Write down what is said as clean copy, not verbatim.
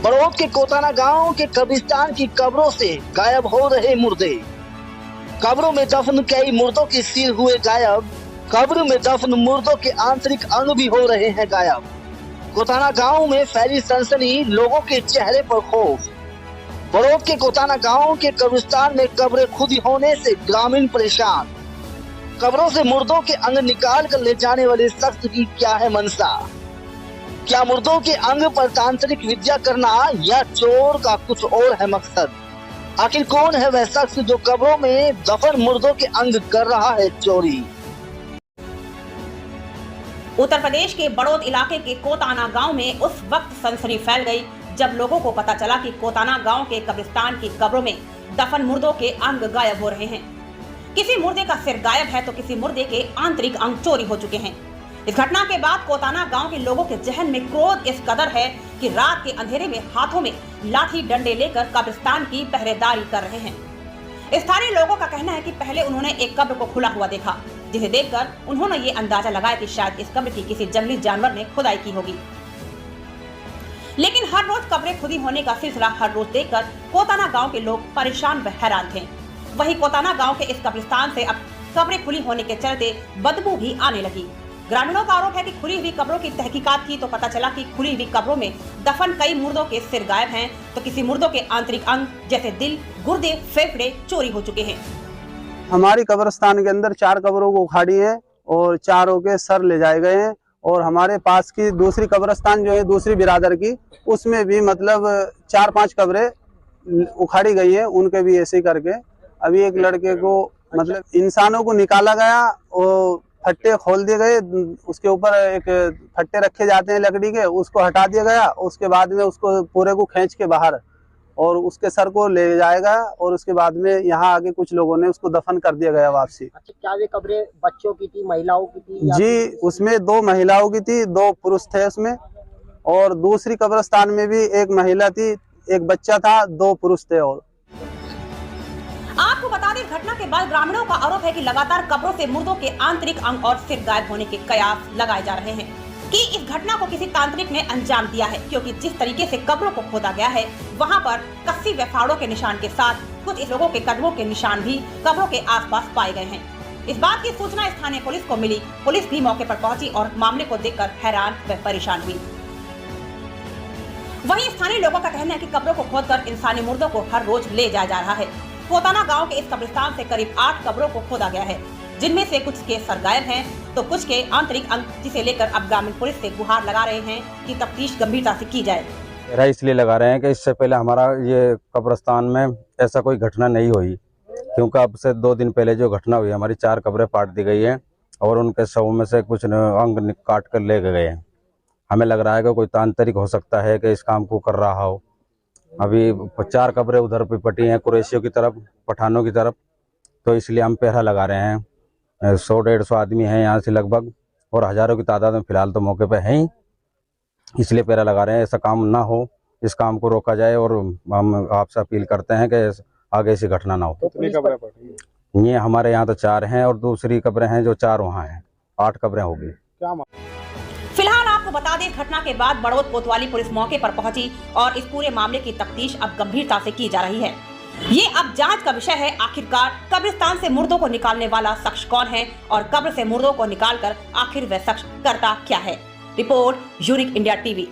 बड़ौद के कोताना गांव के कब्रिस्तान की कब्रों से गायब हो रहे मुर्दे। कब्रों में दफन कई मुर्दों के सिर हुए गायब। कब्र में दफन मुर्दों के आंतरिक अंग भी हो रहे हैं गायब। कोताना गांव में फैली सनसनी, लोगों के चेहरे पर खौफ। बड़ौद के कोताना गांव के कब्रिस्तान में कब्रें खुदी होने से ग्रामीण परेशान। कब्रों से मुर्दों के अंग निकाल कर ले जाने वाले शख्स की क्या है मंशा? क्या मुर्दों के अंग पर तांत्रिक विद्या करना या चोर का कुछ और है मकसद? आखिर कौन है वह शख्स जो कब्रों में दफन मुर्दों के अंग कर रहा है चोरी? उत्तर प्रदेश के बड़ौद इलाके के कोताना गांव में उस वक्त सनसनी फैल गई जब लोगों को पता चला कि कोताना गांव के कब्रिस्तान की कब्रों में दफन मुर्दों के अंग गायब हो रहे हैं। किसी मुर्दे का सिर गायब है तो किसी मुर्दे के आंतरिक अंग चोरी हो चुके हैं। इस घटना के बाद कोताना गांव के लोगों के जहन में क्रोध इस कदर है कि रात के अंधेरे में हाथों में लाठी डंडे लेकर कब्रिस्तान की पहरेदारी कर रहे हैं। स्थानीय लोगों का कहना है कि पहले उन्होंने एक कब्र को खुला हुआ देखा, जिसे देखकर उन्होंने ये अंदाजा लगाया कि शायद इस कब्र की किसी जंगली जानवर ने खुदाई की होगी। लेकिन हर रोज कब्रें खुदी होने का सिलसिला हर रोज देखकर कोताना गांव के लोग परेशान व हैरान थे। वहीं कोताना गांव के इस कब्रिस्तान से अब कब्रें खुली होने के चलते बदबू भी आने लगी। ग्रामीणों का आरोप है कि खुली हुई कब्रों की तहकीकात की तो पता चला कि खुली हुई कब्रों में दफन कई मुर्दों के सिर गायब हैं, तो किसी मुर्दों के आंतरिक अंग जैसे दिल, गुर्दे, फेफड़े चोरी हो चुके हैं। हमारी कब्रिस्तान के अंदर 4 कब्रों को उखाड़ी है और 4 के सर ले जाए गए हैं। और हमारे पास की दूसरी कब्रिस्तान जो है दूसरी बिरादर की, उसमें भी मतलब 4-5 कब्रें उखाड़ी गई है, उनके भी ऐसे ही करके अभी एक लड़के को मतलब इंसानों को निकाला गया और फट्टे खोल दिए गए। उसके ऊपर एक फट्टे रखे जाते हैं लकड़ी के, उसको हटा दिया गया। उसके बाद में उसको पूरे को खींच के बाहर और उसके सर को ले जाएगा और उसके बाद में यहाँ आगे कुछ लोगों ने उसको दफन कर दिया गया वापसी। अच्छा, क्या वे कब्रें बच्चों की थी, महिलाओं की थी? जी, उसमें 2 महिलाओं की थी, 2 पुरुष थे उसमें। और दूसरी कब्रिस्तान में भी एक महिला थी, एक बच्चा था, 2 पुरुष थे। और आपको बता दें, घटना के बाद ग्रामीणों का आरोप है कि लगातार कब्रों से मुर्दों के आंतरिक अंग और सिर गायब होने के कयास लगाए जा रहे हैं कि इस घटना को किसी तांत्रिक ने अंजाम दिया है, क्योंकि जिस तरीके से कब्रों को खोदा गया है वहां पर कस्सी व फाड़ों के निशान के साथ कुछ इस लोगों के कदमों के निशान भी कब्रों के आसपास पाए गए हैं। इस बात की सूचना स्थानीय पुलिस को मिली। पुलिस भी मौके पर पहुंची और मामले को देखकर हैरान व परेशान हुई। वहीं स्थानीय लोगों का कहना है कि कब्रों को खोदकर इंसानी मुर्दों को हर रोज ले जाया जा रहा है। कोताना गांव के इस कब्रिस्तान से करीब 8 कब्रों को खोदा गया है, जिनमें से कुछ के सर गायब हैं तो कुछ के आंतरिक अंग, जिसे लेकर अब ग्रामीण पुलिस से गुहार लगा रहे हैं कि तफ्तीश गंभीरता से की जाए। इसलिए लगा रहे हैं कि इससे पहले हमारा ये कब्रिस्तान में ऐसा कोई घटना नहीं हुई, क्योंकि अब से 2 दिन पहले जो घटना हुई, हमारी 4 कब्रें पाट दी गई है और उनके शव में से कुछ अंग काट कर ले गए हैं। हमें लग रहा है कि कोई तांत्रिक हो सकता है कि इस काम को कर रहा हो। अभी 4 कब्रें उधर पे पटी हैं, कुरैशियों की तरफ, पठानों की तरफ, तो इसलिए हम पहरा लगा रहे हैं। 100-150 आदमी हैं यहाँ से लगभग और हजारों की तादाद में फिलहाल तो मौके पे हैं ही, इसलिए पहरा लगा रहे हैं। ऐसा काम ना हो, इस काम को रोका जाए और हम आपसे अपील करते हैं कि आगे ऐसी घटना ना हो। कितनी कब्रें पड़ी? ये हमारे यहाँ तो 4 हैं और दूसरी कब्रें हैं जो 4 वहाँ हैं, 8 कब्रें होगी। फिलहाल आपको बता दें, घटना के बाद बड़ौद कोतवाली पुलिस मौके पर पहुंची और इस पूरे मामले की तफ्तीश अब गंभीरता से की जा रही है। ये अब जांच का विषय है, आखिरकार कब्रिस्तान से मुर्दों को निकालने वाला शख्स कौन है और कब्र से मुर्दों को निकालकर आखिर वह शख्स करता क्या है। Report unique India TV.